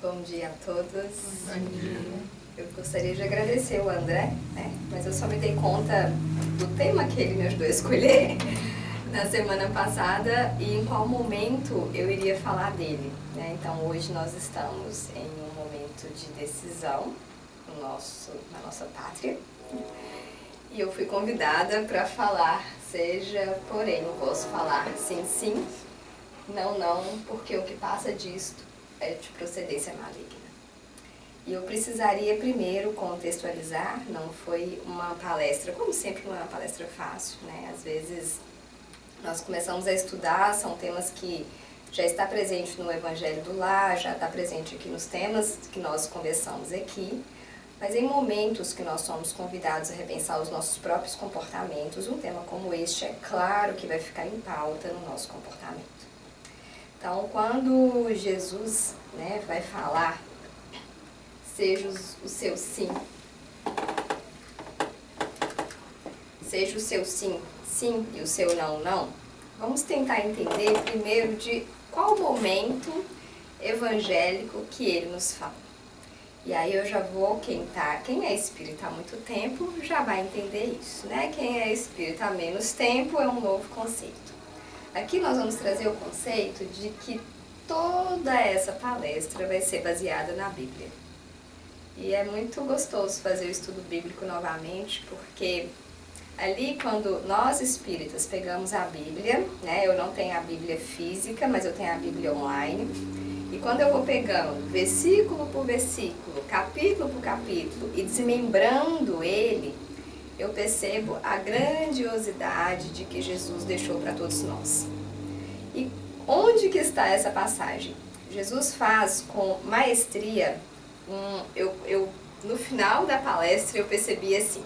Bom dia a todos. Bom dia. Eu gostaria de agradecer o André, mas eu só me dei conta do tema que ele me ajudou a escolher na semana passada e em qual momento eu iria falar dele. Então hoje nós estamos em um momento de decisão na nossa pátria e eu fui convidada para falar, seja porém eu posso falar sim, sim, não, não, porque o que passa disto é de procedência maligna. E eu precisaria primeiro contextualizar, não foi uma palestra, como sempre não é uma palestra fácil, Às vezes nós começamos a estudar, são temas que já está presente no Evangelho do Lar, já está presente aqui nos temas que nós conversamos aqui, mas em momentos que nós somos convidados a repensar os nossos próprios comportamentos, um tema como este é claro que vai ficar em pauta no nosso comportamento. Então, quando Jesus vai falar, seja o seu sim, seja o seu sim, sim e o seu não, não, vamos tentar entender primeiro de qual momento evangélico que ele nos fala. E aí eu já vou, quem é espírita há muito tempo já vai entender isso, Quem é espírita há menos tempo é um novo conceito. Aqui nós vamos trazer o conceito de que toda essa palestra vai ser baseada na Bíblia. E é muito gostoso fazer o estudo bíblico novamente, porque ali quando nós espíritas pegamos a Bíblia, eu não tenho a Bíblia física, mas eu tenho a Bíblia online, e quando eu vou pegando versículo por versículo, capítulo por capítulo e desmembrando ele, eu percebo a grandiosidade de que Jesus deixou para todos nós. E onde que está essa passagem? Jesus faz com maestria, no final da palestra eu percebi assim,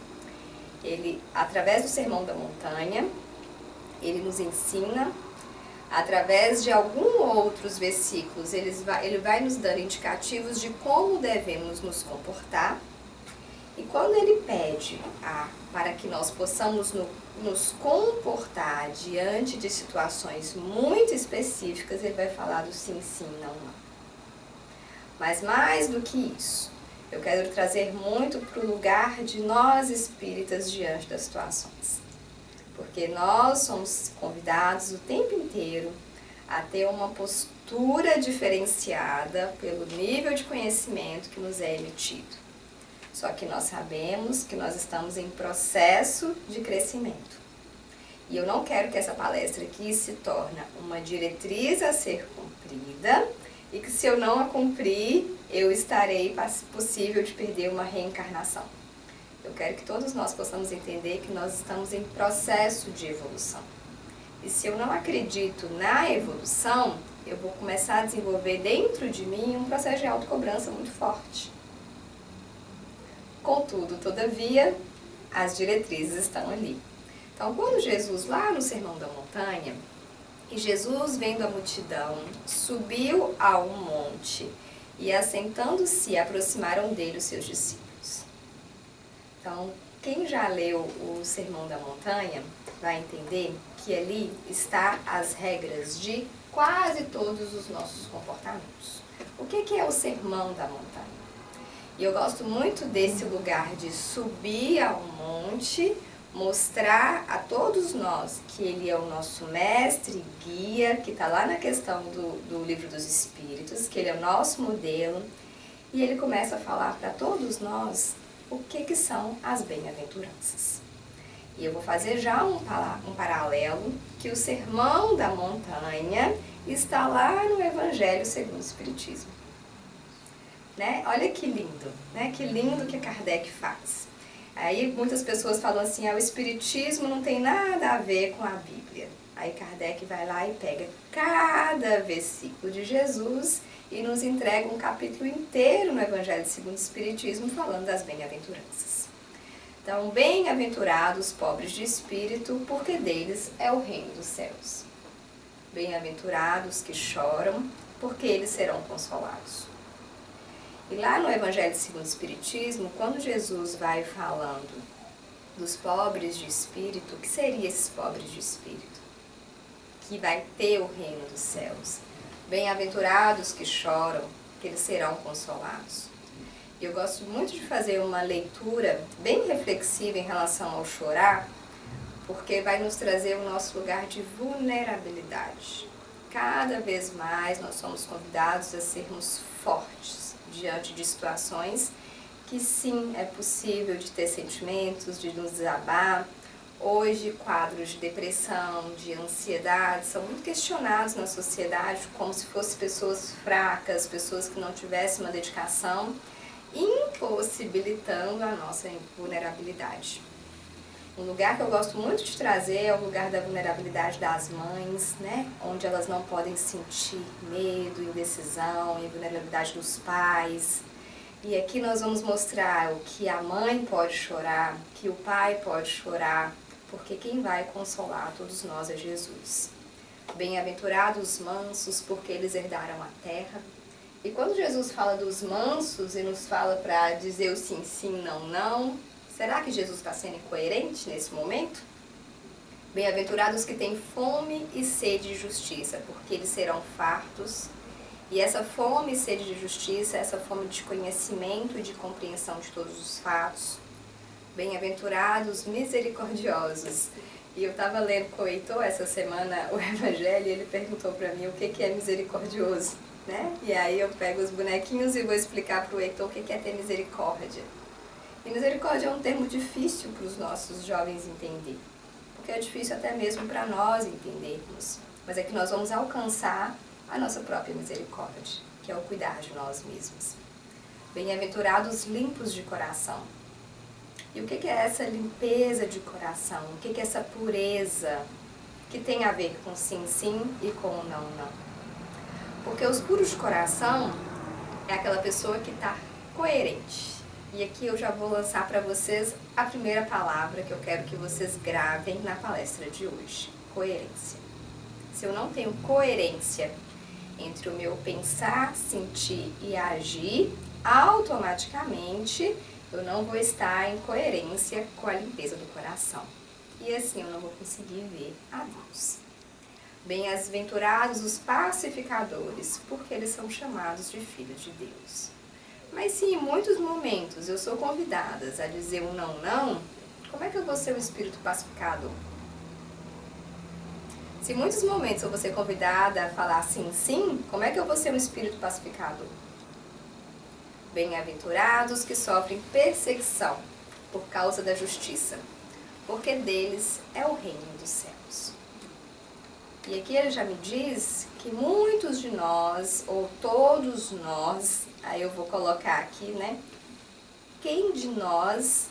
ele, através do Sermão da Montanha, ele nos ensina, através de alguns outros versículos, ele vai nos dando indicativos de como devemos nos comportar. E quando ele pede para que nós possamos nos comportar diante de situações muito específicas, ele vai falar do sim, sim, não, não. Mas mais do que isso, eu quero trazer muito para o lugar de nós espíritas diante das situações. Porque nós somos convidados o tempo inteiro a ter uma postura diferenciada pelo nível de conhecimento que nos é emitido. Só que nós sabemos que nós estamos em processo de crescimento. E eu não quero que essa palestra aqui se torne uma diretriz a ser cumprida e que se eu não a cumprir, eu estarei possível de perder uma reencarnação. Eu quero que todos nós possamos entender que nós estamos em processo de evolução. E se eu não acredito na evolução, eu vou começar a desenvolver dentro de mim um processo de autocobrança muito forte. Contudo, todavia, as diretrizes estão ali. Então, quando Jesus, lá no Sermão da Montanha, e Jesus, vendo a multidão, subiu a um monte e, assentando-se, aproximaram dele os seus discípulos. Então, quem já leu o Sermão da Montanha vai entender que ali está as regras de quase todos os nossos comportamentos. O que é o Sermão da Montanha? E eu gosto muito desse lugar de subir ao monte, mostrar a todos nós que ele é o nosso mestre, guia, que está lá na questão do Livro dos Espíritos, que ele é o nosso modelo. E ele começa a falar para todos nós o que são as bem-aventuranças. E eu vou fazer já um paralelo, que o Sermão da Montanha está lá no Evangelho segundo o Espiritismo. Olha que lindo, Que lindo que Kardec faz. Aí muitas pessoas falam assim, o Espiritismo não tem nada a ver com a Bíblia. Aí Kardec vai lá e pega cada versículo de Jesus e nos entrega um capítulo inteiro no Evangelho segundo o Espiritismo falando das bem-aventuranças. Então, bem-aventurados os pobres de espírito, porque deles é o reino dos céus. Bem-aventurados que choram, porque eles serão consolados. E lá no Evangelho segundo o Espiritismo, quando Jesus vai falando dos pobres de espírito, o que seriam esses pobres de espírito? Que vai ter o reino dos céus. Bem-aventurados que choram, que eles serão consolados. E eu gosto muito de fazer uma leitura bem reflexiva em relação ao chorar, porque vai nos trazer o nosso lugar de vulnerabilidade. Cada vez mais nós somos convidados a sermos fortes diante de situações que sim, é possível de ter sentimentos, de nos desabar. Hoje, quadros de depressão, de ansiedade são muito questionados na sociedade como se fossem pessoas fracas, pessoas que não tivessem uma dedicação, impossibilitando a nossa vulnerabilidade. Um lugar que eu gosto muito de trazer é o lugar da vulnerabilidade das mães, né? Onde elas não podem sentir medo, indecisão, e vulnerabilidade dos pais. E aqui nós vamos mostrar o que a mãe pode chorar, que o pai pode chorar, porque quem vai consolar todos nós é Jesus. Bem-aventurados os mansos, porque eles herdaram a terra. E quando Jesus fala dos mansos e nos fala para dizer o sim, sim, não, não, será que Jesus está sendo incoerente nesse momento? Bem-aventurados que têm fome e sede de justiça, porque eles serão fartos. E essa fome e sede de justiça, essa fome de conhecimento e de compreensão de todos os fatos. Bem-aventurados misericordiosos. E eu estava lendo com o Heitor essa semana o Evangelho e ele perguntou para mim o que é misericordioso, né? E aí eu pego os bonequinhos e vou explicar para o Heitor o que é ter misericórdia. E misericórdia é um termo difícil para os nossos jovens entender, porque é difícil até mesmo para nós entendermos, mas é que nós vamos alcançar a nossa própria misericórdia, que é o cuidar de nós mesmos. Bem-aventurados limpos de coração. E o que é essa limpeza de coração? O que é essa pureza que tem a ver com sim, sim e com não, não? Porque os puros de coração é aquela pessoa que está coerente. E aqui eu já vou lançar para vocês a primeira palavra que eu quero que vocês gravem na palestra de hoje. Coerência. Se eu não tenho coerência entre o meu pensar, sentir e agir, automaticamente eu não vou estar em coerência com a limpeza do coração. E assim eu não vou conseguir ver a Deus. Bem-aventurados os pacificadores, porque eles são chamados de filhos de Deus. Mas se em muitos momentos eu sou convidada a dizer um não, não, como é que eu vou ser um espírito pacificador? Se em muitos momentos eu vou ser convidada a falar sim, sim, como é que eu vou ser um espírito pacificador? Bem-aventurados que sofrem perseguição por causa da justiça, porque deles é o reino dos céus. E aqui ele já me diz que muitos de nós, ou todos nós, aí eu vou colocar aqui, né? Quem de nós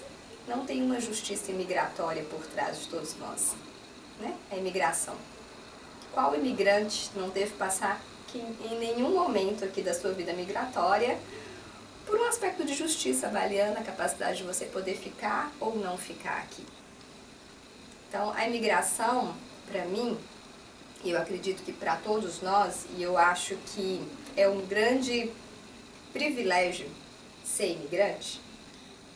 não tem uma justiça imigratória por trás de todos nós? Né? A imigração. Qual imigrante não teve que passar em nenhum momento aqui da sua vida migratória por um aspecto de justiça, avaliando a capacidade de você poder ficar ou não ficar aqui? Então, a imigração, para mim, e eu acredito que para todos nós, e eu acho que é um grande privilégio ser imigrante,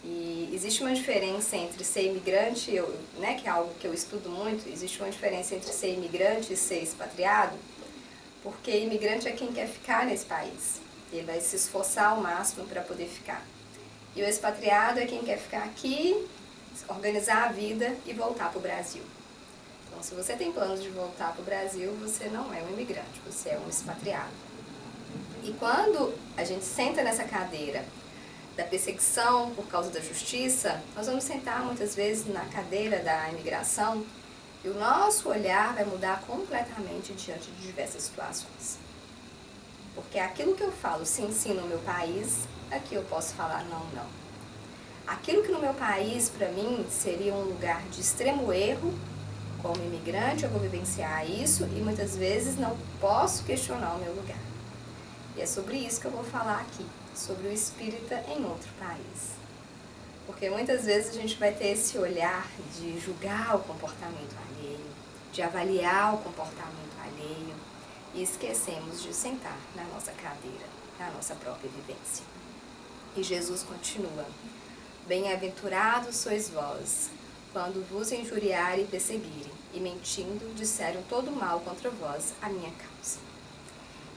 e existe uma diferença entre ser imigrante, né, que é algo que eu estudo muito, existe uma diferença entre ser imigrante e ser expatriado, porque imigrante é quem quer ficar nesse país, ele vai se esforçar ao máximo para poder ficar. E o expatriado é quem quer ficar aqui, organizar a vida e voltar para o Brasil. Então, se você tem planos de voltar para o Brasil, você não é um imigrante, você é um expatriado. E quando a gente senta nessa cadeira da perseguição por causa da justiça, nós vamos sentar muitas vezes na cadeira da imigração e o nosso olhar vai mudar completamente diante de diversas situações. Porque aquilo que eu falo sim, sim no meu país, aqui eu posso falar não, não. Aquilo que no meu país, para mim, seria um lugar de extremo erro, como imigrante eu vou vivenciar isso e muitas vezes não posso questionar o meu lugar. E é sobre isso que eu vou falar aqui, sobre o espírita em outro país. Porque muitas vezes a gente vai ter esse olhar de julgar o comportamento alheio, de avaliar o comportamento alheio e esquecemos de sentar na nossa cadeira, na nossa própria vivência. E Jesus continua: bem-aventurados sois vós, quando vos injuriarem e perseguirem, e mentindo disseram todo mal contra vós a minha causa.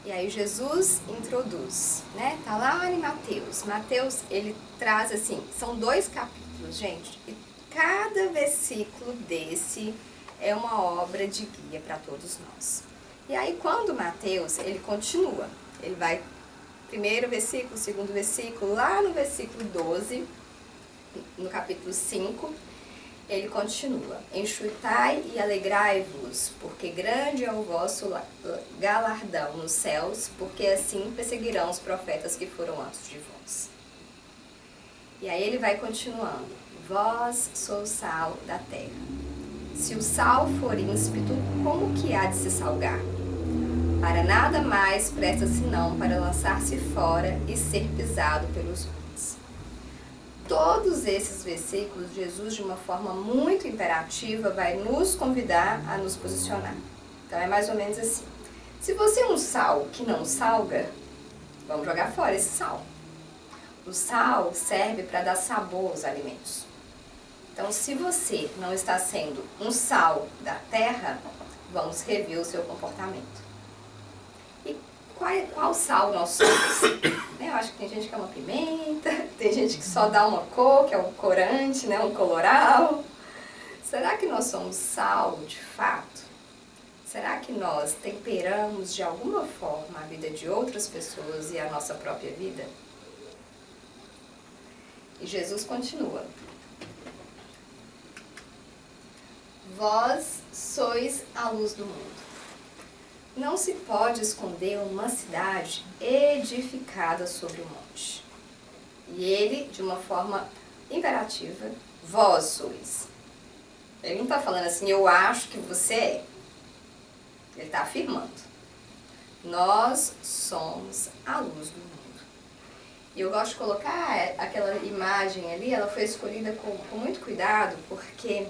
E aí Jesus introduz, né? Tá lá em Mateus. Mateus, ele traz assim, são 2 capítulos, gente. E cada versículo desse é uma obra de guia para todos nós. E aí quando Mateus, ele continua, ele vai primeiro versículo, segundo versículo, lá no versículo 12, no capítulo 5, ele continua: enxutai e alegrai-vos, porque grande é o vosso galardão nos céus, porque assim perseguirão os profetas que foram antes de vós. E aí ele vai continuando: vós sois o sal da terra. Se o sal for ímpido, como que há de se salgar? Para nada mais presta senão para lançar-se fora e ser pisado pelos homens. Todos esses versículos, Jesus, de uma forma muito imperativa, vai nos convidar a nos posicionar. Então é mais ou menos assim: se você é um sal que não salga, vamos jogar fora esse sal. O sal serve para dar sabor aos alimentos. Então, se você não está sendo um sal da terra, vamos rever o seu comportamento. E qual sal nós somos? Eu acho que tem gente que é uma pimenta, tem gente que só dá uma cor, que é um corante, né, um coloral. Será que nós somos sal de fato? Será que nós temperamos de alguma forma a vida de outras pessoas e a nossa própria vida? E Jesus continua: vós sois a luz do mundo. Não se pode esconder uma cidade edificada sobre o monte. E ele, de uma forma imperativa, vós sois. Ele não está falando assim, eu acho que você é. Ele está afirmando: nós somos a luz do mundo. E eu gosto de colocar aquela imagem ali, ela foi escolhida com muito cuidado, porque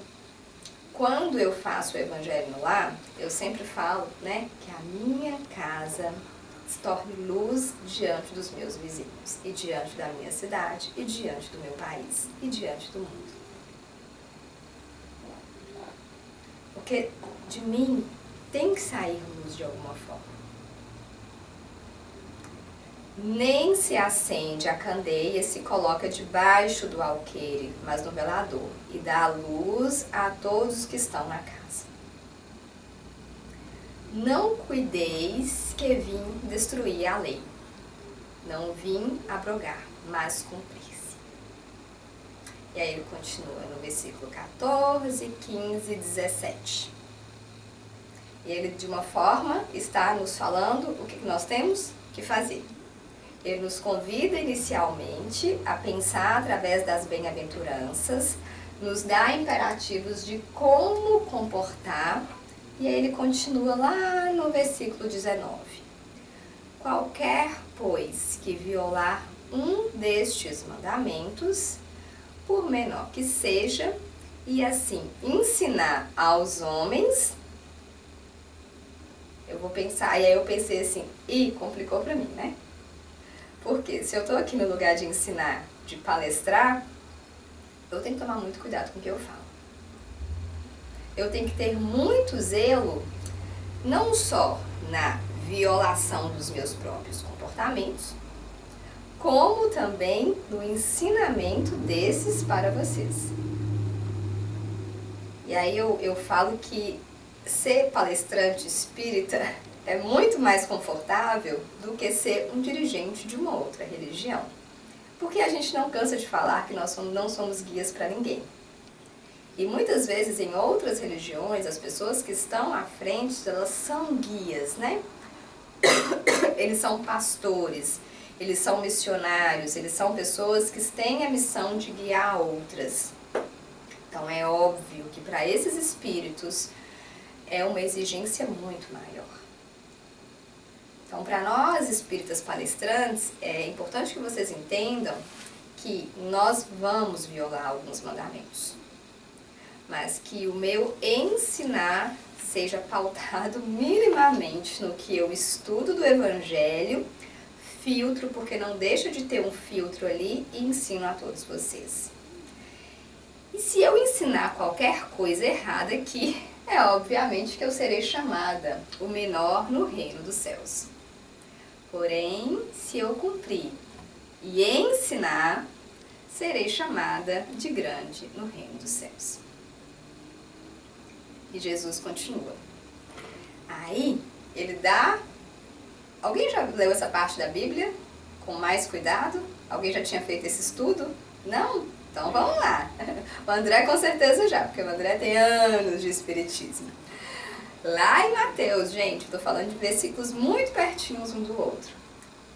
quando eu faço o evangelho no lar, eu sempre falo, né, que a minha casa se torne luz diante dos meus vizinhos, e diante da minha cidade, e diante do meu país, e diante do mundo. Porque de mim tem que sair luz de alguma forma. Nem se acende a candeia e se coloca debaixo do alqueire, mas no velador, e dá luz a todos os que estão na casa. Não cuideis que vim destruir a lei. Não vim abrogar, mas cumprir-se. E aí ele continua no versículo 14, 15 e 17. E ele, de uma forma, está nos falando o que nós temos que fazer. Ele nos convida inicialmente a pensar através das bem-aventuranças, nos dá imperativos de como comportar, e aí ele continua lá no versículo 19. Qualquer, pois, que violar um destes mandamentos, por menor que seja, e assim ensinar aos homens, eu vou pensar, e aí eu pensei assim, complicou pra mim, né? Porque se eu estou aqui no lugar de ensinar, de palestrar, eu tenho que tomar muito cuidado com o que eu falo. Eu tenho que ter muito zelo, não só na violação dos meus próprios comportamentos, como também no ensinamento desses para vocês. E aí eu falo que ser palestrante espírita é muito mais confortável do que ser um dirigente de uma outra religião. Porque a gente não cansa de falar que nós não somos guias para ninguém. E muitas vezes em outras religiões, as pessoas que estão à frente, elas são guias, né? Eles são pastores, eles são missionários, eles são pessoas que têm a missão de guiar outras. Então é óbvio que para esses espíritos é uma exigência muito maior. Então, para nós espíritas palestrantes, é importante que vocês entendam que nós vamos violar alguns mandamentos, mas que o meu ensinar seja pautado minimamente no que eu estudo do Evangelho, filtro, porque não deixa de ter um filtro ali, e ensino a todos vocês. E se eu ensinar qualquer coisa errada aqui, é obviamente que eu serei chamada o menor no reino dos céus. Porém, se eu cumprir e ensinar, serei chamada de grande no reino dos céus. E Jesus continua. Aí, ele dá... Alguém já leu essa parte da Bíblia com mais cuidado? Alguém já tinha feito esse estudo? Não? Então vamos lá. O André com certeza já, porque o André tem anos de espiritismo. Lá em Mateus, gente, estou falando de versículos muito pertinhos um do outro.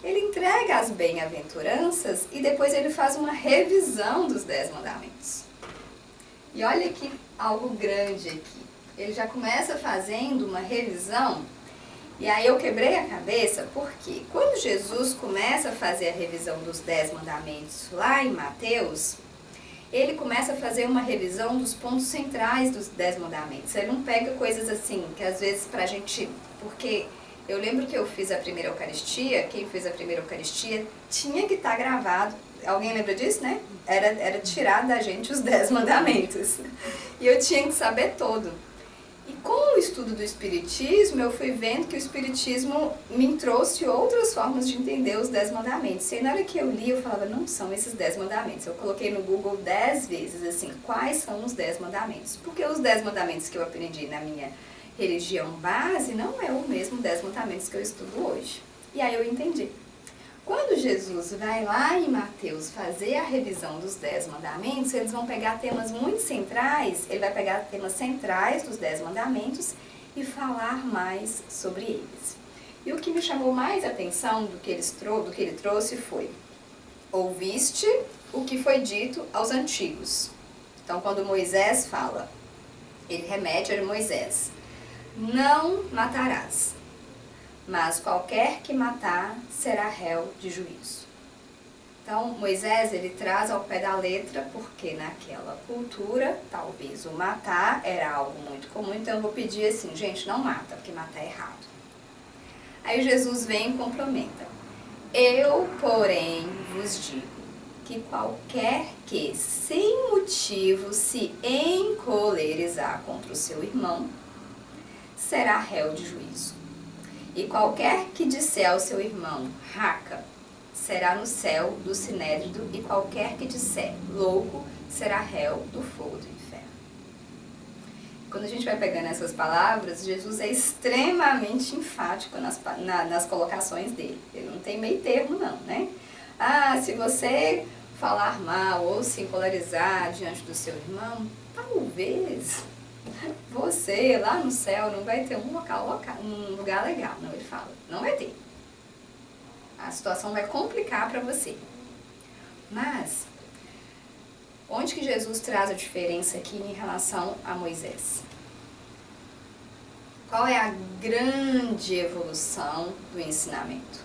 Ele entrega as bem-aventuranças e depois ele faz uma revisão dos 10 mandamentos. E olha que algo grande aqui. Ele já começa fazendo uma revisão. E aí eu quebrei a cabeça porque quando Jesus começa a fazer a revisão dos 10 mandamentos lá em Mateus, ele começa a fazer uma revisão dos pontos centrais dos 10 mandamentos. Ele não pega coisas assim, que às vezes pra gente... Porque eu lembro que eu fiz a primeira Eucaristia, quem fez a primeira Eucaristia tinha que estar gravado. Alguém lembra disso, né? Era tirar da gente os 10 mandamentos. E eu tinha que saber todo. E com o estudo do Espiritismo, eu fui vendo que o Espiritismo me trouxe outras formas de entender os 10 mandamentos. E na hora que eu li, eu falava, não são esses 10 mandamentos. Eu coloquei no Google 10 vezes, assim, quais são os 10 mandamentos? Porque os 10 mandamentos que eu aprendi na minha religião base não é o mesmo 10 mandamentos que eu estudo hoje. E aí eu entendi. Quando Jesus vai lá em Mateus fazer a revisão dos 10 mandamentos, eles vão pegar temas muito centrais, ele vai pegar temas centrais dos 10 mandamentos e falar mais sobre eles. E o que me chamou mais a atenção do que ele trouxe foi: ouviste o que foi dito aos antigos. Então, quando Moisés fala, ele remete a Moisés: não matarás. Mas qualquer que matar será réu de juízo. Então, Moisés, ele traz ao pé da letra, porque naquela cultura, talvez o matar era algo muito comum, então eu vou pedir assim, gente, não mata, porque matar é errado. Aí Jesus vem e complementa. Eu, porém, vos digo que qualquer que, sem motivo, se encolerizar contra o seu irmão, será réu de juízo. E qualquer que disser ao seu irmão, raca, será no céu do sinédrio, e qualquer que disser, louco, será réu do fogo do inferno. Quando a gente vai pegando essas palavras, Jesus é extremamente enfático nas colocações dele. Ele não tem meio termo não, né? Ah, se você falar mal ou se encolarizar diante do seu irmão, talvez... você lá no céu não vai ter um lugar legal, não, ele fala, não vai ter. A situação vai complicar para você. Mas, onde que Jesus traz a diferença aqui em relação a Moisés? Qual é a grande evolução do ensinamento?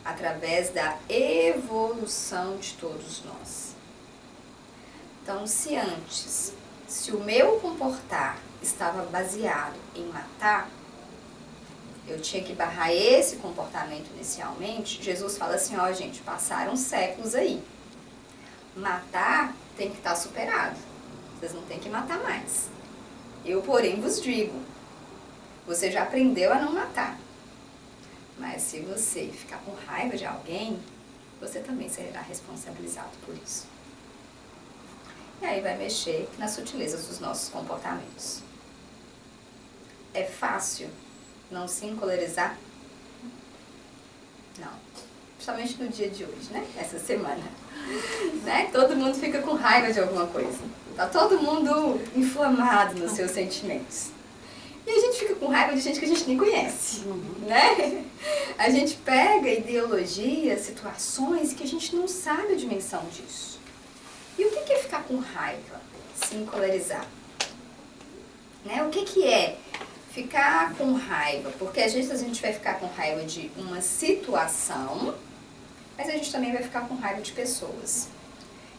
Através da evolução de todos nós. Então, se o meu comportar estava baseado em matar, eu tinha que barrar esse comportamento inicialmente. Jesus fala assim, ó gente, passaram séculos aí. Matar tem que estar superado. Vocês não têm que matar mais. Eu, porém, vos digo, você já aprendeu a não matar. Mas se você ficar com raiva de alguém, você também será responsabilizado por isso. E aí vai mexer nas sutilezas dos nossos comportamentos. É fácil não se encolerizar? Não. Principalmente no dia de hoje, né? Essa semana. Né? Todo mundo fica com raiva de alguma coisa. Tá todo mundo inflamado nos seus sentimentos. E a gente fica com raiva de gente que a gente nem conhece, né? A gente pega ideologias, situações que a gente não sabe a dimensão disso. E o que é ficar com raiva? Se encolerizar. Né? O que é ficar com raiva? Porque às vezes a gente vai ficar com raiva de uma situação, mas a gente também vai ficar com raiva de pessoas.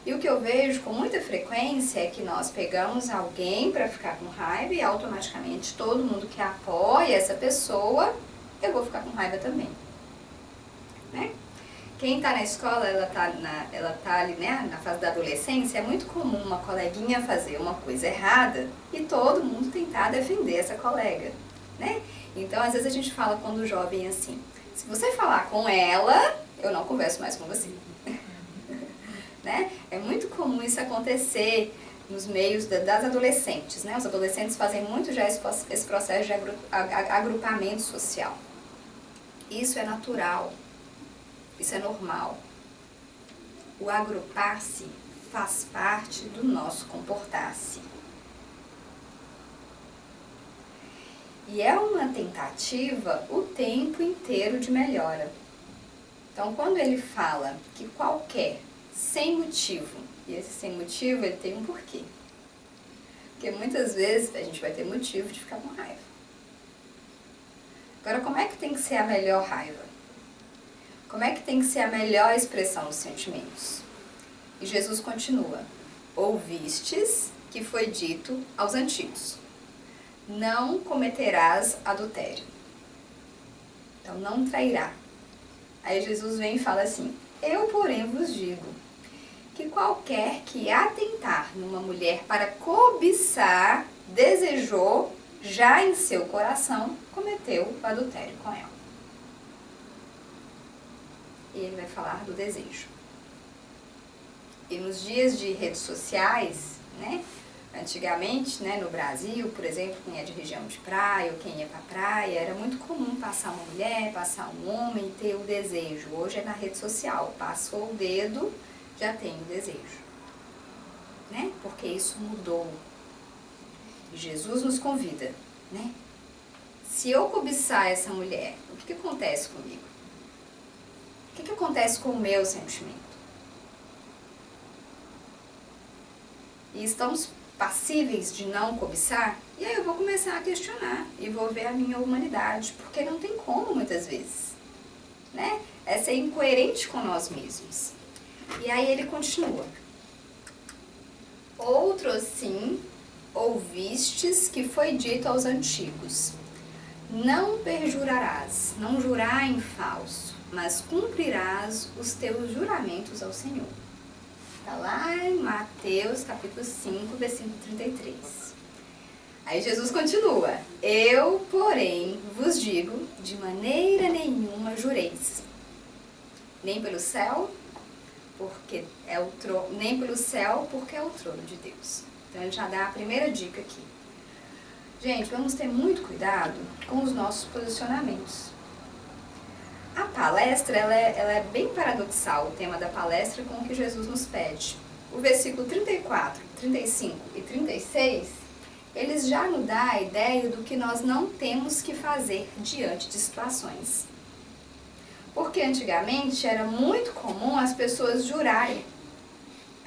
E o que eu vejo com muita frequência é que nós pegamos alguém para ficar com raiva e automaticamente todo mundo que apoia essa pessoa, eu vou ficar com raiva também. Né? Quem está na escola, ela tá ali, né, na fase da adolescência, é muito comum uma coleguinha fazer uma coisa errada e todo mundo tentar defender essa colega, né? Então, às vezes a gente fala quando o jovem assim, Se você falar com ela, eu não converso mais com você. Né? É muito comum isso acontecer nos meios das adolescentes, né? Os adolescentes fazem muito já esse processo de agrupamento social. Isso é natural, isso é normal. O agrupar-se faz parte do nosso comportar-se. E é uma tentativa o tempo inteiro de melhora. Então, quando ele fala que qualquer, sem motivo, e esse sem motivo ele tem um porquê. Porque muitas vezes a gente vai ter motivo de ficar com raiva. Agora, como é que tem que ser a melhor raiva? Como é que tem que ser a melhor expressão dos sentimentos? E Jesus continua: ouvistes que foi dito aos antigos: não cometerás adultério. Então, não trairá. Aí Jesus vem e fala assim: eu, porém, vos digo que qualquer que atentar numa mulher para cobiçar, desejou, já em seu coração, cometeu o adultério com ela. E ele vai falar do desejo. E nos dias de redes sociais, né? Antigamente, né, no Brasil, por exemplo, quem é de região de praia ou quem ia pra praia, era muito comum passar uma mulher, passar um homem e ter o desejo. Hoje é na rede social, passou o dedo, já tem o desejo. Né? Porque isso mudou. E Jesus nos convida, né? Se eu cobiçar essa mulher, o que acontece comigo? O que acontece com o meu sentimento? E estamos passíveis de não cobiçar? E aí eu vou começar a questionar e vou ver a minha humanidade, porque não tem como muitas vezes, né? É ser incoerente com nós mesmos. E aí ele continua: outro assim ouvistes que foi dito aos antigos: não perjurarás, não jurar em falso, mas cumprirás os teus juramentos ao Senhor. Está lá em Mateus capítulo 5, versículo 33. Aí Jesus continua: eu, porém, vos digo, de maneira nenhuma jureis, nem pelo céu, porque é o trono, nem pelo céu, porque é o trono de Deus. Então ele já dá a primeira dica aqui. Gente, vamos ter muito cuidado com os nossos posicionamentos. A palestra, ela é bem paradoxal, o tema da palestra, com o que Jesus nos pede. O versículo 34, 35 e 36, eles já nos dão a ideia do que nós não temos que fazer diante de situações. Porque antigamente era muito comum as pessoas jurarem.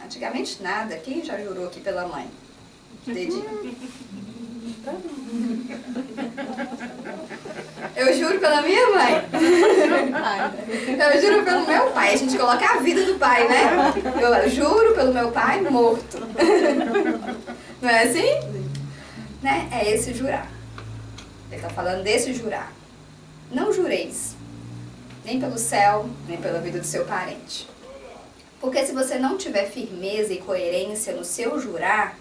Antigamente nada, quem já jurou aqui pela mãe? Dedinho. Eu juro pela minha mãe. Eu juro pelo meu pai. A gente coloca a vida do pai, né? Eu juro pelo meu pai morto. Não é assim? Né? É esse jurar. Ele está falando desse jurar. Não jureis, nem pelo céu, nem pela vida do seu parente. Porque se você não tiver firmeza e coerência no seu jurar,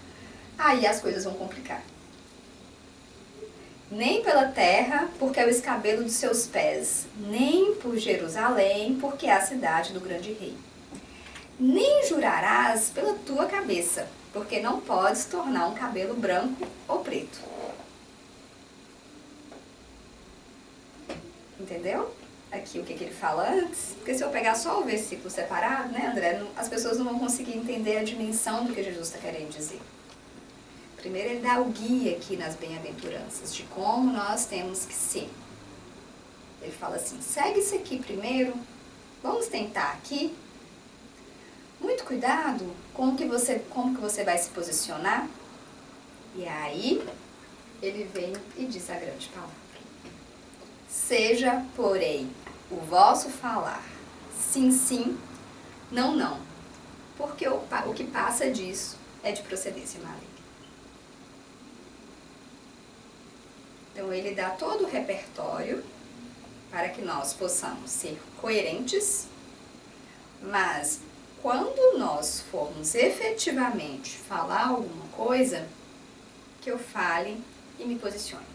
aí as coisas vão complicar. Nem pela terra, porque é o escabelo dos seus pés, nem por Jerusalém, porque é a cidade do grande rei. Nem jurarás pela tua cabeça, porque não podes tornar um cabelo branco ou preto. Entendeu? Aqui o que ele fala antes, porque se eu pegar só o versículo separado, né, André, as pessoas não vão conseguir entender a dimensão do que Jesus está querendo dizer. Primeiro ele dá o guia aqui nas bem-aventuranças, de como nós temos que ser. Ele fala assim: segue isso aqui primeiro, vamos tentar aqui. Muito cuidado com como que você vai se posicionar. E aí ele vem e diz a grande palavra: seja, porém, o vosso falar sim, sim, não, não. Porque o que passa disso é de procedência maligna. Então ele dá todo o repertório para que nós possamos ser coerentes, mas quando nós formos efetivamente falar alguma coisa, que eu fale e me posicione.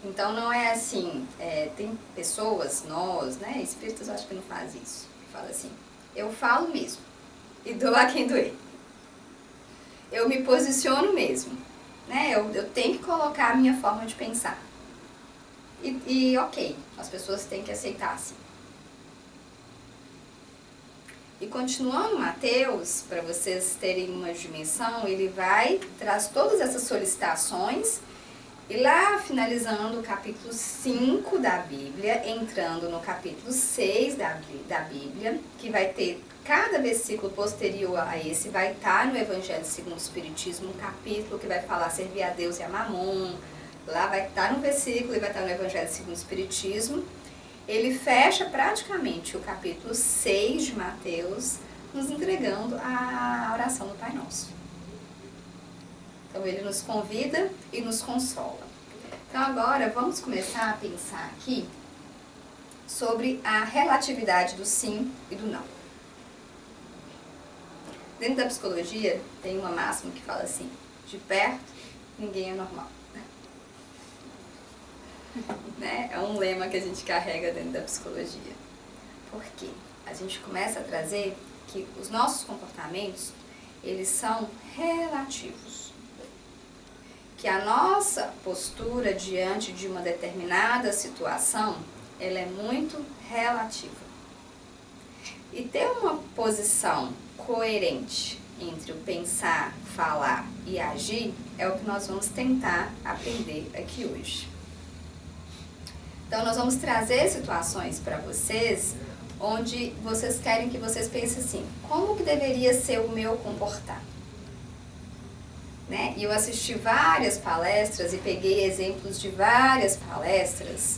Então não é assim, tem pessoas, nós, né, espíritas eu acho que não faz isso, fala assim, eu falo mesmo, e dou a quem doer. Eu me posiciono mesmo, né, eu tenho que colocar a minha forma de pensar. E ok, as pessoas têm que aceitar assim. E continuando Mateus, para vocês terem uma dimensão, ele traz todas essas solicitações, e lá finalizando o capítulo 5 da Bíblia, entrando no capítulo 6 da Bíblia, que vai ter cada versículo posterior a esse, vai estar no Evangelho segundo o Espiritismo, um capítulo que vai falar servir a Deus e a Mamon, lá vai estar no versículo e vai estar no Evangelho segundo o Espiritismo. Ele fecha praticamente o capítulo 6 de Mateus, nos entregando a oração do Pai Nosso. Então ele nos convida e nos consola. Então agora vamos começar a pensar aqui sobre a relatividade do sim e do não. Dentro da psicologia tem uma máxima que fala assim, de perto ninguém é normal. Né? É um lema que a gente carrega dentro da psicologia. Por quê? A gente começa a trazer que os nossos comportamentos, eles são relativos. Que a nossa postura diante de uma determinada situação, ela é muito relativa. E ter uma posição coerente entre o pensar, falar e agir é o que nós vamos tentar aprender aqui hoje. Então nós vamos trazer situações para vocês onde vocês querem que vocês pensem assim, como que deveria ser o meu comportar? Né? E eu assisti várias palestras e peguei exemplos de várias palestras.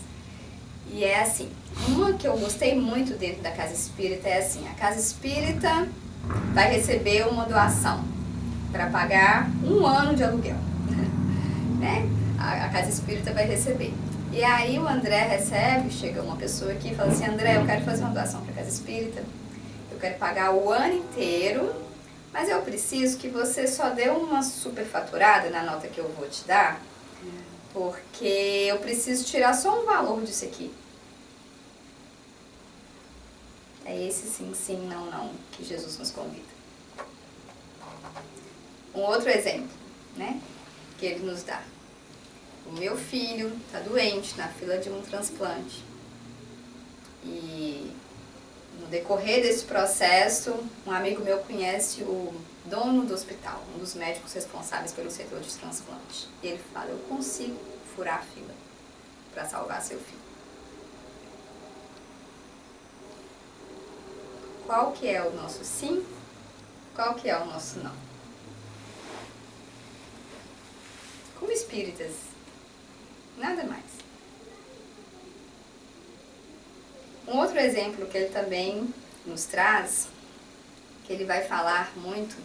E é assim, uma que eu gostei muito dentro da Casa Espírita é assim, a Casa Espírita vai receber uma doação para pagar 1 ano de aluguel. Né? A Casa Espírita vai receber. E aí o André recebe, chega uma pessoa aqui e fala assim, André, eu quero fazer uma doação para a Casa Espírita, eu quero pagar o ano inteiro, mas eu preciso que você só dê uma superfaturada na nota que eu vou te dar, porque eu preciso tirar só um valor disso aqui. É esse sim, sim, não, não, que Jesus nos convida. Um outro exemplo, né, que ele nos dá. O meu filho está doente na fila de um transplante. E no decorrer desse processo, um amigo meu conhece o dono do hospital, um dos médicos responsáveis pelo setor de transplante. E ele fala, eu consigo furar a fila para salvar seu filho. Qual que é o nosso sim? Qual que é o nosso não? Como espíritas, nada mais. Um outro exemplo que ele também nos traz, que ele vai falar muito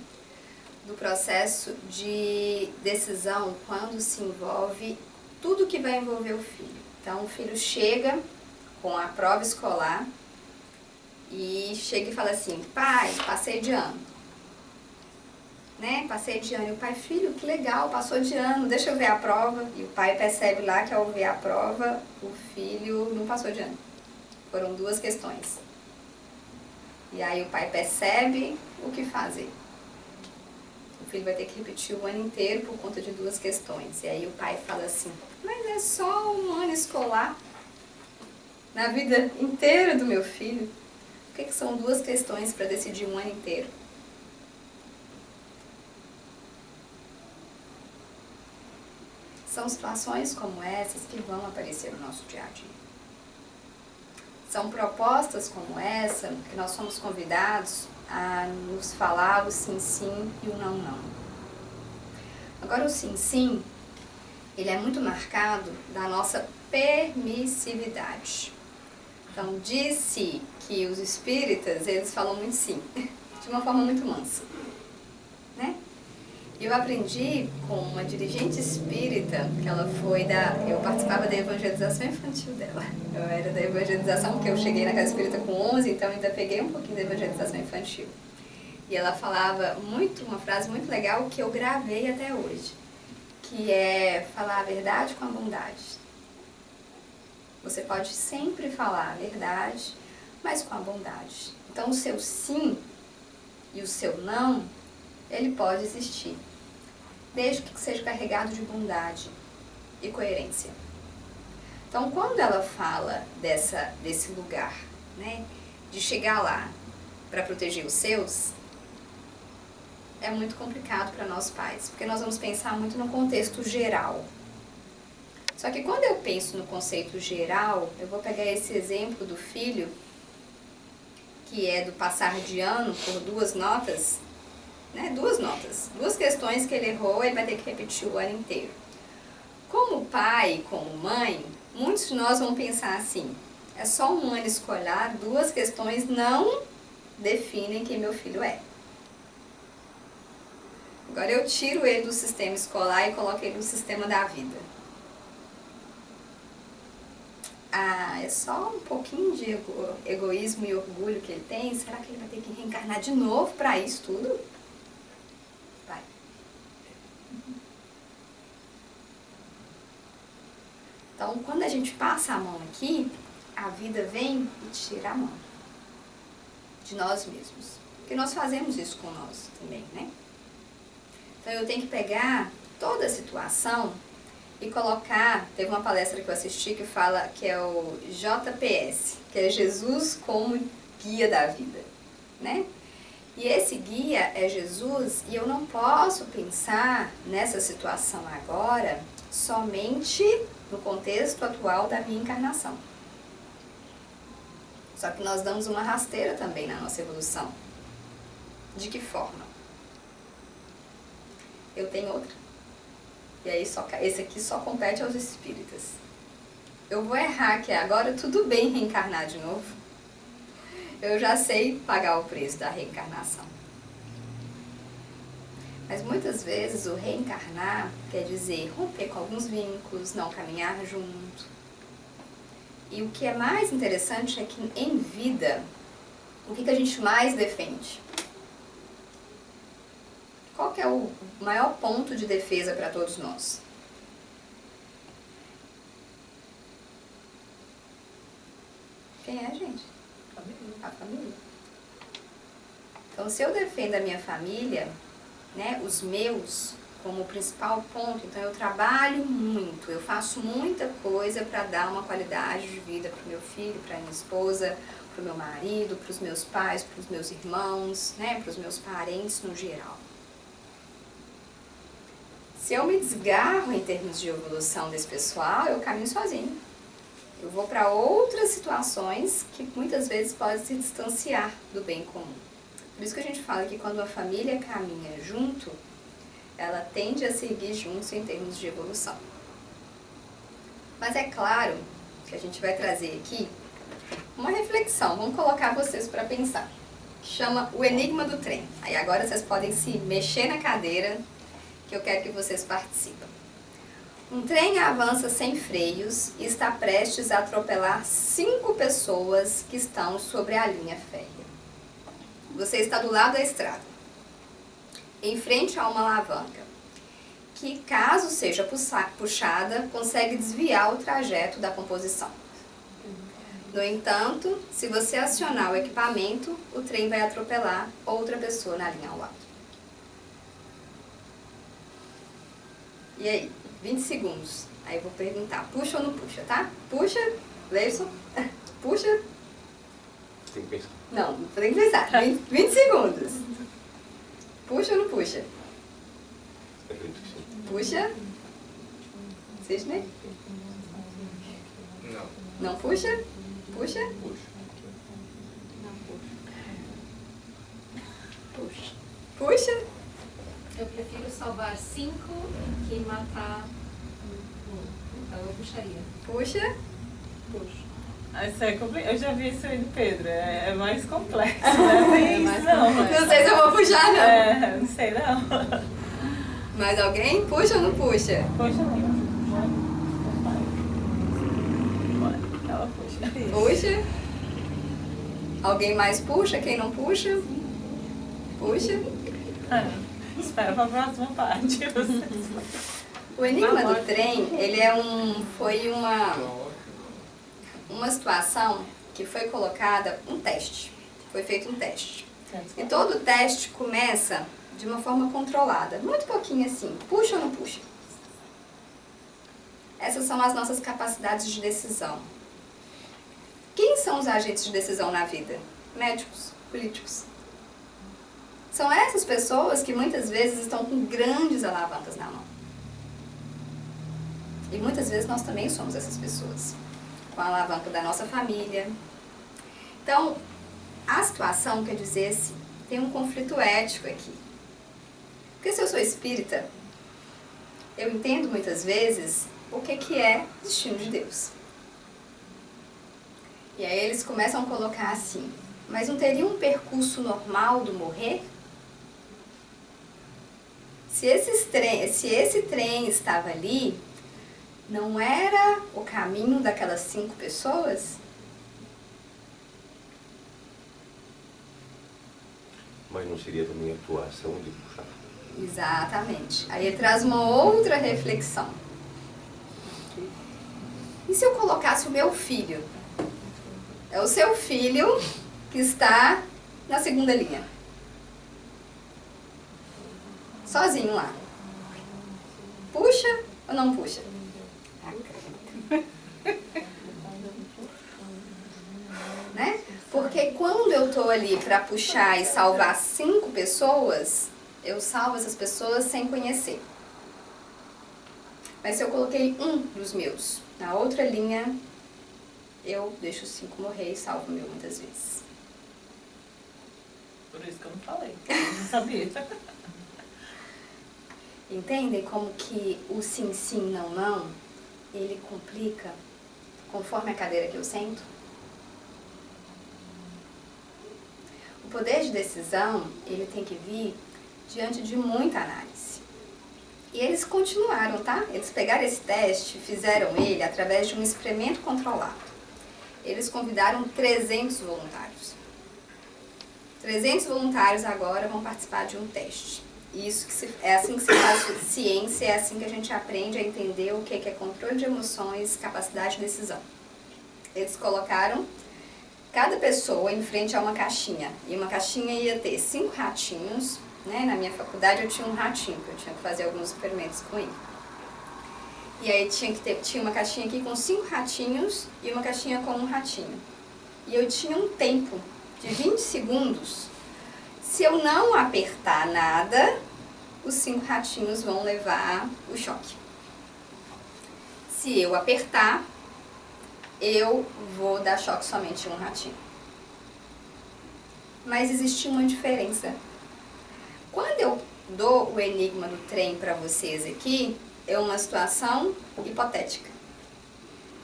do processo de decisão quando se envolve tudo que vai envolver o filho. Então o filho chega com a prova escolar e chega e fala assim, pai, passei de ano. Né? Passei de ano. E o pai, filho, que legal, passou de ano, deixa eu ver a prova. E o pai percebe lá que ao ver a prova, o filho não passou de ano. Foram 2 questões. E aí o pai percebe o que fazer. O filho vai ter que repetir o ano inteiro por conta de 2 questões. E aí o pai fala assim, mas é só um ano escolar na vida inteira do meu filho. Por que são 2 questões para decidir um ano inteiro? São situações como essas que vão aparecer no nosso dia a dia. São propostas como essa que nós somos convidados a nos falar o sim, sim e o não, não. Agora o sim, sim, ele é muito marcado da nossa permissividade. Então diz-se que os espíritas, eles falam muito sim, de uma forma muito mansa, né? Eu aprendi com uma dirigente espírita, que ela foi eu participava da evangelização infantil dela. Eu era da evangelização, porque eu cheguei na casa espírita com 11, então ainda peguei um pouquinho da evangelização infantil. E ela falava uma frase muito legal que eu gravei até hoje, que é falar a verdade com a bondade. Você pode sempre falar a verdade, mas com a bondade. Então o seu sim e o seu não, ele pode existir, desde que seja carregado de bondade e coerência. Então quando ela fala desse lugar, né, de chegar lá para proteger os seus, é muito complicado para nós pais, porque nós vamos pensar muito no contexto geral. Só que quando eu penso no conceito geral, eu vou pegar esse exemplo do filho, que é do passar de ano por 2 notas, né? 2 notas, 2 questões que ele errou, ele vai ter que repetir o ano inteiro. Como pai, como mãe, muitos de nós vão pensar assim, é só um ano escolar, 2 questões não definem quem meu filho é. Agora eu tiro ele do sistema escolar e coloco ele no sistema da vida. Ah, é só um pouquinho de egoísmo e orgulho que ele tem? Será que ele vai ter que reencarnar de novo para isso tudo? Vai. Então, quando a gente passa a mão aqui, a vida vem e tira a mão de nós mesmos. Porque nós fazemos isso com nós também, né? Então, eu tenho que pegar toda a situação e colocar, teve uma palestra que eu assisti que fala que é o JPS, que é Jesus como guia da vida, né? E esse guia é Jesus e eu não posso pensar nessa situação agora somente no contexto atual da minha encarnação. Só que nós damos uma rasteira também na nossa evolução. De que forma? Eu tenho outra. E aí esse aqui só compete aos espíritas. Eu vou errar que agora tudo bem reencarnar de novo. Eu já sei pagar o preço da reencarnação. Mas muitas vezes o reencarnar quer dizer romper com alguns vínculos, não caminhar junto. E o que é mais interessante é que em vida, o que a gente mais defende? Qual que é o maior ponto de defesa para todos nós? Quem é, gente? A família. Então, se eu defendo a minha família, né, os meus, como principal ponto, então eu trabalho muito, eu faço muita coisa para dar uma qualidade de vida para o meu filho, para a minha esposa, para o meu marido, para os meus pais, para os meus irmãos, né, para os meus parentes no geral. Se eu me desgarro em termos de evolução desse pessoal, eu caminho sozinho. Eu vou para outras situações que muitas vezes podem se distanciar do bem comum. Por isso que a gente fala que quando a família caminha junto, ela tende a seguir juntos em termos de evolução. Mas é claro que a gente vai trazer aqui uma reflexão, vamos colocar vocês para pensar, que chama o enigma do trem. Aí agora vocês podem se mexer na cadeira, que eu quero que vocês participem. Um trem avança sem freios e está prestes a atropelar 5 pessoas que estão sobre a linha férrea. Você está do lado da estrada, em frente a uma alavanca, que, caso seja puxada, consegue desviar o trajeto da composição. No entanto, se você acionar o equipamento, o trem vai atropelar outra pessoa na linha ao lado. E aí, 20 segundos. Aí eu vou perguntar, puxa ou não puxa, tá? Puxa, Leison, puxa. Tem que pensar. Não, tem que pensar. 20 segundos. Puxa ou não puxa? Acredito que sim. Puxa. Sidney? Não. Não puxa? Puxa? Puxa. Puxa. Puxa? Eu prefiro salvar 5 que matar um. Então eu puxaria. Puxa? Puxo. Isso é complicado. Eu já vi isso aí do Pedro. É mais complexo, né? Tem isso, mais não. complexo. Não sei se eu vou puxar, não. Não sei não. Mais alguém? Puxa ou não puxa? Poxa, não. Bora. Ela puxa. Puxa? Alguém mais puxa? Quem não puxa? Puxa? Espera pra próxima parte. O enigma do trem, ele foi uma situação que foi colocada um teste. Foi feito um teste. E todo teste começa de uma forma controlada. Muito pouquinho assim. Puxa ou não puxa? Essas são as nossas capacidades de decisão. Quem são os agentes de decisão na vida? Médicos, políticos. São essas pessoas que muitas vezes estão com grandes alavancas na mão. E muitas vezes nós também somos essas pessoas, com a alavanca da nossa família. Então, a situação quer dizer assim, tem um conflito ético aqui. Porque se eu sou espírita, eu entendo muitas vezes o que é destino de Deus. E aí eles começam a colocar assim, mas não teria um percurso normal do morrer? Se esse trem estava ali, não era o caminho daquelas 5 pessoas? Mas não seria também atuação de puxar? Exatamente. Aí ele traz uma outra reflexão. E se eu colocasse o meu filho? É o seu filho que está na segunda linha. Sozinho lá. Puxa ou não puxa? Né? Porque quando eu estou ali para puxar e salvar 5 pessoas, eu salvo essas pessoas sem conhecer. Mas se eu coloquei um dos meus na outra linha, eu deixo os 5 morrer e salvo o meu muitas vezes. Por isso que eu não falei, eu não sabia. Entendem como que o sim, sim, não, não, ele complica conforme a cadeira que eu sento? O poder de decisão, ele tem que vir diante de muita análise. E eles continuaram, tá? Eles pegaram esse teste, fizeram ele através de um experimento controlado. Eles convidaram 300 voluntários. 300 voluntários agora vão participar de um teste. Isso é assim que se faz ciência, é assim que a gente aprende a entender o que é controle de emoções, capacidade de decisão. Eles colocaram cada pessoa em frente a uma caixinha. E uma caixinha ia ter 5 ratinhos, né? Na minha faculdade eu tinha um ratinho, que eu tinha que fazer alguns experimentos com ele. E aí tinha uma caixinha aqui com 5 ratinhos e uma caixinha com um ratinho. E eu tinha um tempo de 20 segundos. Se eu não apertar nada, os 5 ratinhos vão levar o choque. Se eu apertar, eu vou dar choque somente em um ratinho. Mas existia uma diferença. Quando eu dou o enigma do trem para vocês aqui, é uma situação hipotética.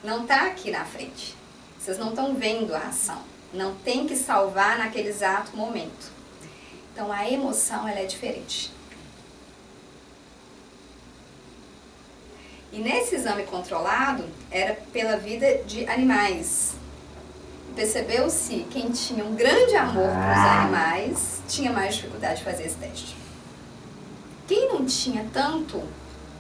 Não está aqui na frente. Vocês não estão vendo a ação. Não tem que salvar naquele exato momento. Então a emoção ela é diferente. E nesse exame controlado era pela vida de animais. Percebeu-se quem tinha um grande amor para os animais tinha mais dificuldade de fazer esse teste. Quem não tinha tanto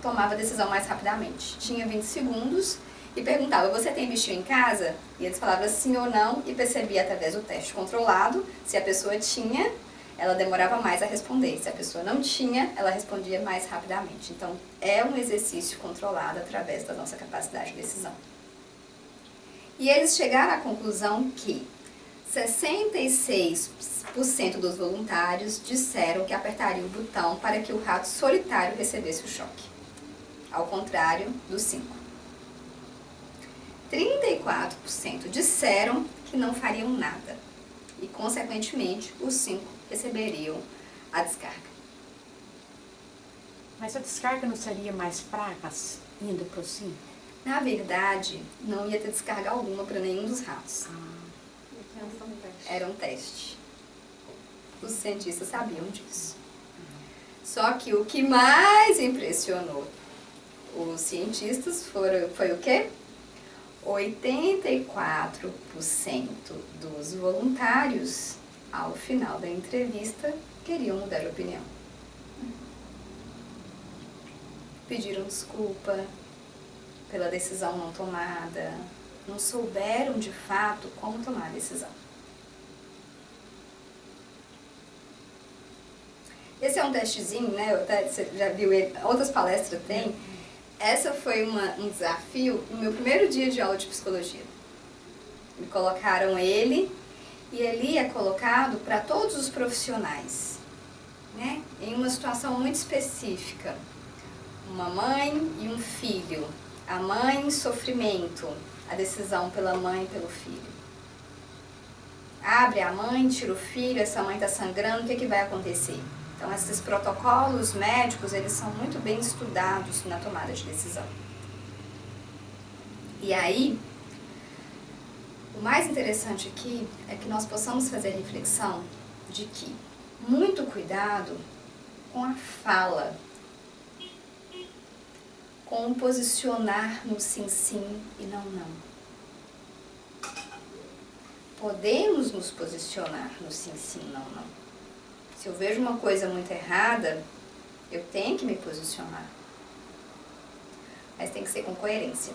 tomava a decisão mais rapidamente. Tinha 20 segundos e perguntava, você tem bichinho em casa? E eles falavam sim ou não e percebia através do teste controlado se a pessoa tinha, ela demorava mais a responder. Se a pessoa não tinha, ela respondia mais rapidamente. Então, é um exercício controlado através da nossa capacidade de decisão. E eles chegaram à conclusão que 66% dos voluntários disseram que apertariam o botão para que o rato solitário recebesse o choque. Ao contrário dos 5%. 34% disseram que não fariam nada. E, consequentemente, os 5% receberiam a descarga. Mas a descarga não seria mais fraca indo para o 5%? Na verdade, não ia ter descarga alguma para nenhum dos ratos. Era um teste. Os cientistas sabiam disso. Só que o que mais impressionou os cientistas foi o quê? 84% dos voluntários, ao final da entrevista, queriam mudar de opinião. Pediram desculpa pela decisão não tomada, não souberam de fato como tomar a decisão. Esse é um testezinho, né? Você já viu ele, outras palestras tem. Essa foi um desafio no meu primeiro dia de aula de psicologia. Me colocaram ele, e ali é colocado para todos os profissionais, né? Em uma situação muito específica. Uma mãe e um filho. A mãe, sofrimento. A decisão pela mãe e pelo filho. Abre a mãe, tira o filho, essa mãe está sangrando, o que vai acontecer? Então, esses protocolos médicos, eles são muito bem estudados na tomada de decisão. E aí, o mais interessante aqui é que nós possamos fazer a reflexão de que muito cuidado com a fala, com o posicionar no sim, sim e não, não. Podemos nos posicionar no sim, sim, não, não. Se eu vejo uma coisa muito errada, eu tenho que me posicionar. Mas tem que ser com coerência.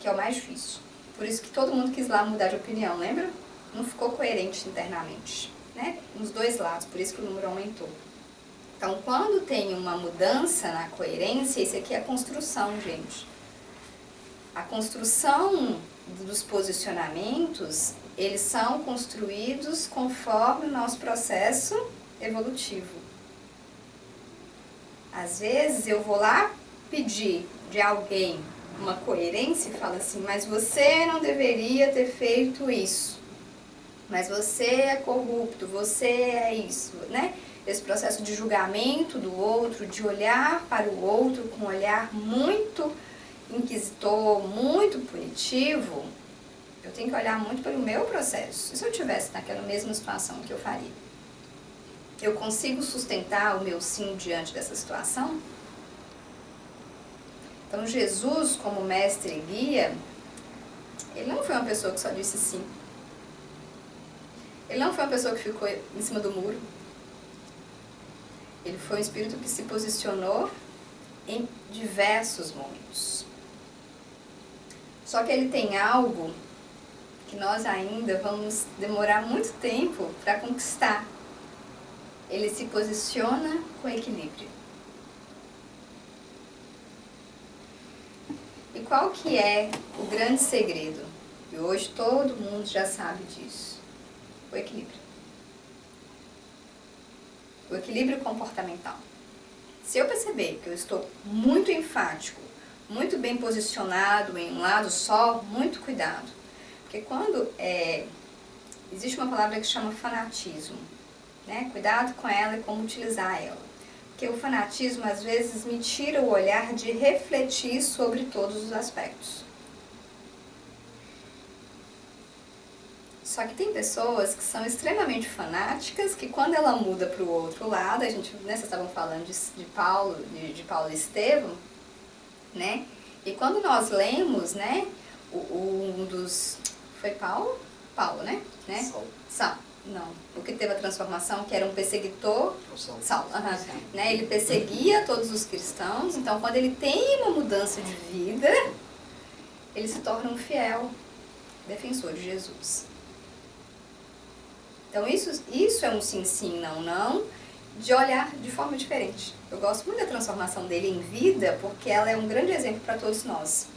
Que é o mais difícil. Por isso que todo mundo quis lá mudar de opinião, lembra? Não ficou coerente internamente, né? Nos dois lados, por isso que o número aumentou. Então, quando tem uma mudança na coerência, isso aqui é construção, gente. A construção dos posicionamentos, eles são construídos conforme o nosso processo evolutivo. Às vezes eu vou lá pedir de alguém uma coerência e falo assim, mas você não deveria ter feito isso. Mas você é corrupto, você é isso, né? Esse processo de julgamento do outro, de olhar para o outro com um olhar muito inquisitor, muito punitivo, eu tenho que olhar muito pelo meu processo. E se eu estivesse naquela mesma situação, o que eu faria? Eu consigo sustentar o meu sim diante dessa situação? Então, Jesus, como mestre e guia, ele não foi uma pessoa que só disse sim. Ele não foi uma pessoa que ficou em cima do muro. Ele foi um espírito que se posicionou em diversos momentos. Só que ele tem algo que nós ainda vamos demorar muito tempo para conquistar. Ele se posiciona com equilíbrio. E qual que é o grande segredo? E hoje todo mundo já sabe disso. O equilíbrio. O equilíbrio comportamental. Se eu perceber que eu estou muito enfático, muito bem posicionado em um lado só, muito cuidado. Porque quando existe uma palavra que chama fanatismo, né? Cuidado com ela e como utilizar ela. Porque o fanatismo às vezes me tira o olhar de refletir sobre todos os aspectos. Só que tem pessoas que são extremamente fanáticas, que quando ela muda para o outro lado, a gente, né, vocês estavam falando de Paulo e Estevão, né? E quando nós lemos, né, um dos... Foi Paulo? Paulo, né? Saulo. Não, o que teve a transformação, que era um perseguidor... Saulo. Né? Ele perseguia todos os cristãos, então quando ele tem uma mudança de vida, ele se torna um fiel defensor de Jesus. Então isso é um sim, sim, não, não, de olhar de forma diferente. Eu gosto muito da transformação dele em vida, porque ela é um grande exemplo para todos nós.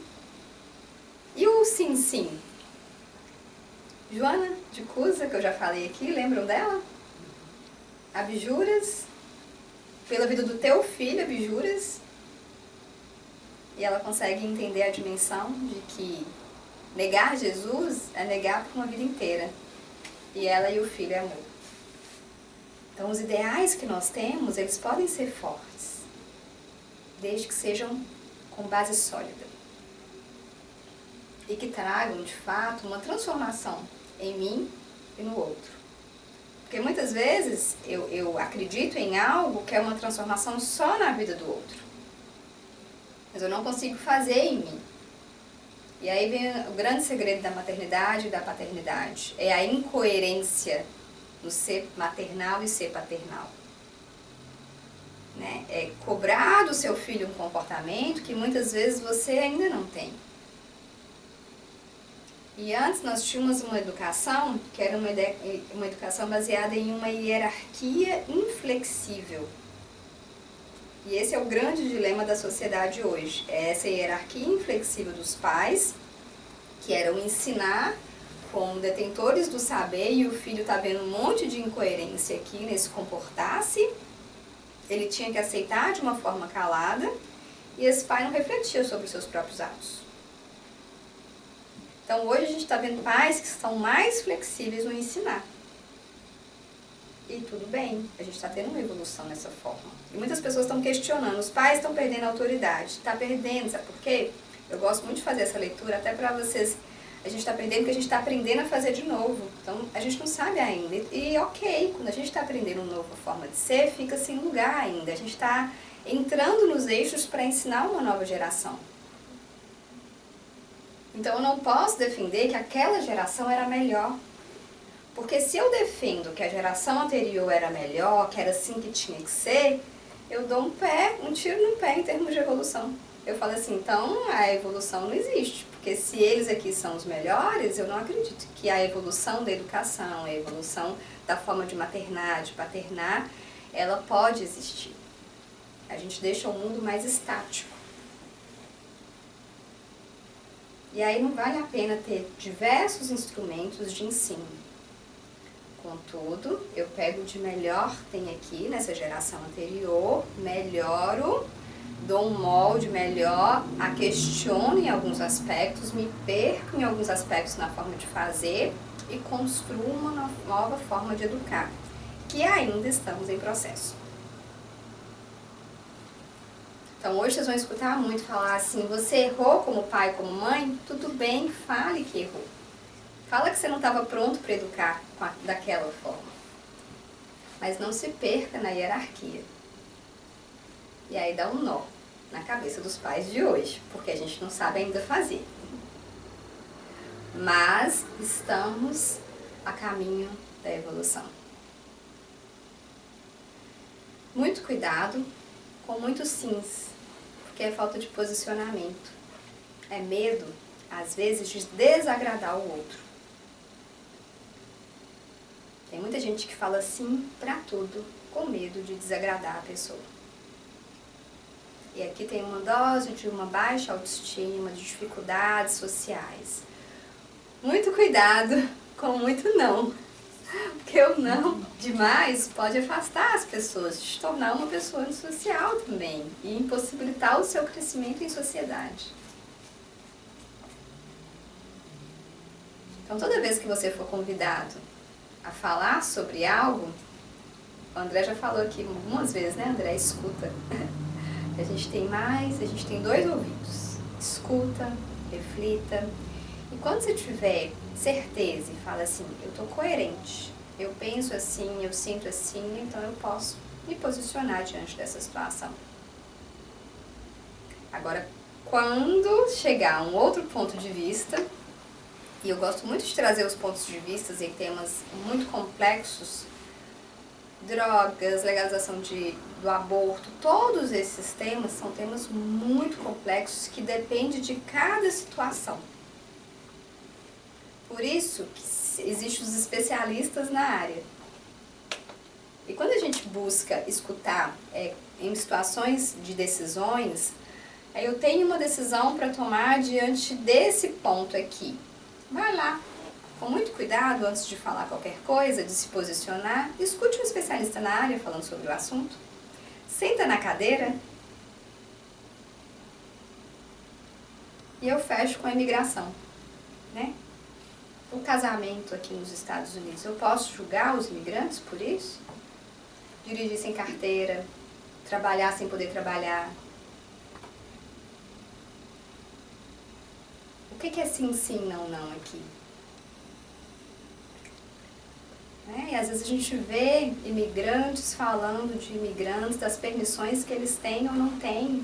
E o sim, sim? Joana de Cusa, que eu já falei aqui, lembram dela? Abjuras, pela vida do teu filho, abjuras. E ela consegue entender a dimensão de que negar Jesus é negar por uma vida inteira. E ela e o filho é amor. Então, os ideais que nós temos, eles podem ser fortes, desde que sejam com base sólida. E que tragam, de fato, uma transformação em mim e no outro. Porque muitas vezes eu acredito em algo que é uma transformação só na vida do outro. Mas eu não consigo fazer em mim. E aí vem o grande segredo da maternidade e da paternidade. É a incoerência no ser maternal e ser paternal. né? É cobrar do seu filho um comportamento que muitas vezes você ainda não tem. E antes nós tínhamos uma educação que era uma educação baseada em uma hierarquia inflexível. E esse é o grande dilema da sociedade hoje. É essa hierarquia inflexível dos pais, que era o ensinar como detentores do saber, e o filho está vendo um monte de incoerência aqui nesse comportar-se. Ele tinha que aceitar de uma forma calada, e esse pai não refletia sobre os seus próprios atos. Então hoje a gente está vendo pais que estão mais flexíveis no ensinar. E tudo bem, a gente está tendo uma evolução nessa forma. E muitas pessoas estão questionando, os pais estão perdendo a autoridade. Está perdendo, sabe por quê? Eu gosto muito de fazer essa leitura, até para vocês. A gente está perdendo porque a gente está aprendendo a fazer de novo. Então a gente não sabe ainda. E ok, quando a gente está aprendendo uma nova forma de ser, fica sem lugar ainda. A gente está entrando nos eixos para ensinar uma nova geração. Então eu não posso defender que aquela geração era melhor. Porque se eu defendo que a geração anterior era melhor, que era assim que tinha que ser, eu dou um tiro no pé em termos de evolução. Eu falo assim, então a evolução não existe. Porque se eles aqui são os melhores, eu não acredito que a evolução da educação, a evolução da forma de maternar, de paternar, ela pode existir. A gente deixa o mundo mais estático. E aí não vale a pena ter diversos instrumentos de ensino. Contudo, eu pego o de melhor que tem aqui nessa geração anterior, melhoro, dou um molde melhor, a questiono em alguns aspectos, me perco em alguns aspectos na forma de fazer e construo uma nova forma de educar, que ainda estamos em processo. Então hoje vocês vão escutar muito falar assim, você errou como pai, como mãe? Tudo bem, fale que errou. Fala que você não estava pronto para educar daquela forma. Mas não se perca na hierarquia. E aí dá um nó na cabeça dos pais de hoje, porque a gente não sabe ainda fazer. Mas estamos a caminho da evolução. Muito cuidado com muitos sims, porque é falta de posicionamento. É medo, às vezes, de desagradar o outro. Tem muita gente que fala sim pra tudo, com medo de desagradar a pessoa. E aqui tem uma dose de uma baixa autoestima, de dificuldades sociais. Muito cuidado com muito não. Porque o não demais pode afastar as pessoas, te tornar uma pessoa antissocial também e impossibilitar o seu crescimento em sociedade. Então toda vez que você for convidado a falar sobre algo, o André já falou aqui algumas vezes, né, André? Escuta. A gente tem 2 ouvidos. Escuta, reflita. E quando você tiver certeza e fala assim, eu estou coerente, eu penso assim, eu sinto assim, então eu posso me posicionar diante dessa situação. Agora, quando chegar a um outro ponto de vista, e eu gosto muito de trazer os pontos de vista em temas muito complexos, drogas, legalização do aborto, todos esses temas são temas muito complexos que dependem de cada situação. Por isso que existem os especialistas na área. E quando a gente busca escutar em situações de decisões, eu tenho uma decisão para tomar diante desse ponto aqui. Vai lá, com muito cuidado antes de falar qualquer coisa, de se posicionar, escute um especialista na área falando sobre o assunto. Senta na cadeira e eu fecho com a imigração, né? O casamento aqui nos Estados Unidos, eu posso julgar os imigrantes por isso? Dirigir sem carteira, trabalhar sem poder trabalhar. O que é sim, sim, não, não aqui? E às vezes a gente vê imigrantes falando de imigrantes, das permissões que eles têm ou não têm.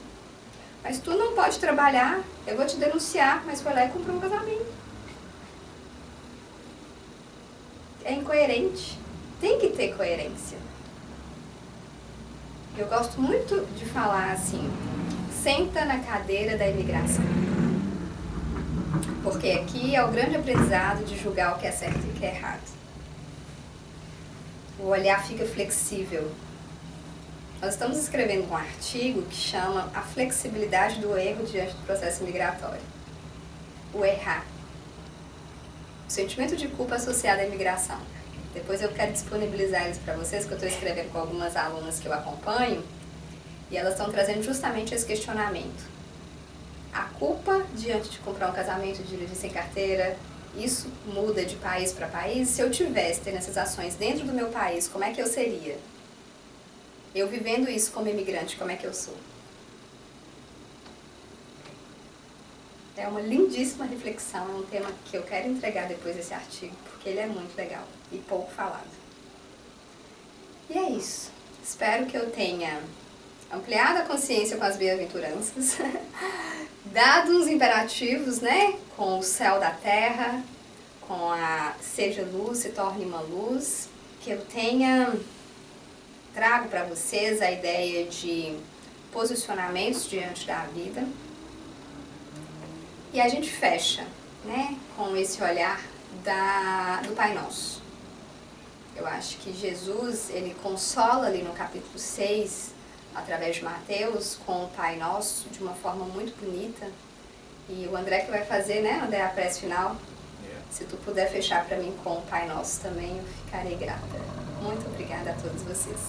Mas tu não pode trabalhar, eu vou te denunciar, mas foi lá e comprou um casamento. É incoerente. Tem que ter coerência. Eu gosto muito de falar assim, senta na cadeira da imigração. Porque aqui é o grande aprendizado de julgar o que é certo e o que é errado. O olhar fica flexível. Nós estamos escrevendo um artigo que chama A Flexibilidade do Erro Diante do Processo Migratório. O errar. O sentimento de culpa associado à imigração. Depois eu quero disponibilizar eles para vocês, que eu estou escrevendo com algumas alunas que eu acompanho, e elas estão trazendo justamente esse questionamento. A culpa diante de comprar um casamento, de dirigir sem carteira, isso muda de país para país? Se eu tivesse tendo essas ações dentro do meu país, como é que eu seria? Eu vivendo isso como imigrante, como é que eu sou? É uma lindíssima reflexão, é um tema que eu quero entregar depois desse artigo, porque ele é muito legal e pouco falado. E é isso. Espero que eu tenha ampliado a consciência com as bem-aventuranças, dado uns imperativos, né, com o céu da terra, com a seja luz, se torne uma luz, que eu trago para vocês a ideia de posicionamentos diante da vida. E a gente fecha, né, com esse olhar do Pai Nosso. Eu acho que Jesus, ele consola ali no capítulo 6, através de Mateus, com o Pai Nosso, de uma forma muito bonita. E o André que vai fazer, né, André, a prece final. Se tu puder fechar para mim com o Pai Nosso também, eu ficarei grata. Muito obrigada a todos vocês.